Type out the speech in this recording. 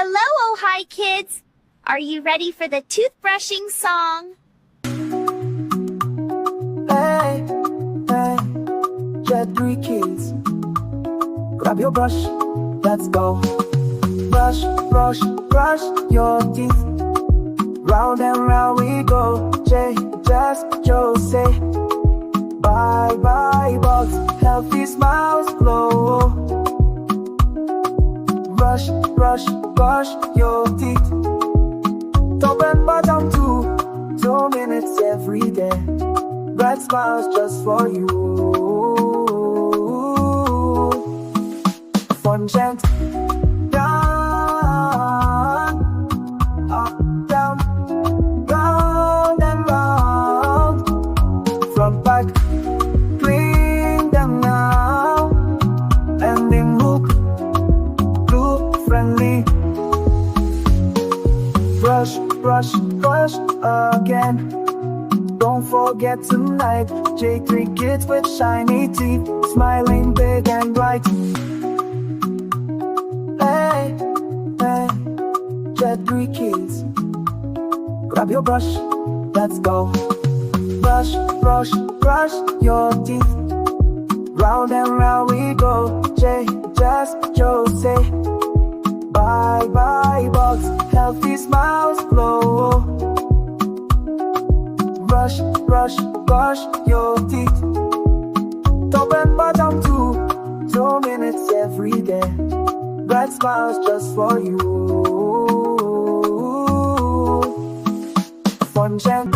Hello, Ohai kids! Are you ready for the toothbrushing song? Hey, hey, get 3 kids. Grab your brush, let's go. Brush, brush, brush your teeth. Round and round we go. J, just Jose. Bye, bye, bugs. Healthy smiles glow. Brush, brush, brush your teeth. Top and bottom too. 2 minutes every day. Bright smiles just for you. Fun chant. Down, up, down, round and round. Front back, clean them now. Ending hook, glue friendly. Brush, brush, brush again. Don't forget tonight, J3 kids with shiny teeth, smiling big and bright. Hey, hey, J3 kids. Grab your brush, let's go. Brush, brush, brush your teeth. Round and round we go. J, just Jose. Bye, bye, bugs. Healthy smiles glow. Brush, brush, brush your teeth. Top and bottom too. 2 minutes every day. Bright smiles just for you. Fun chant.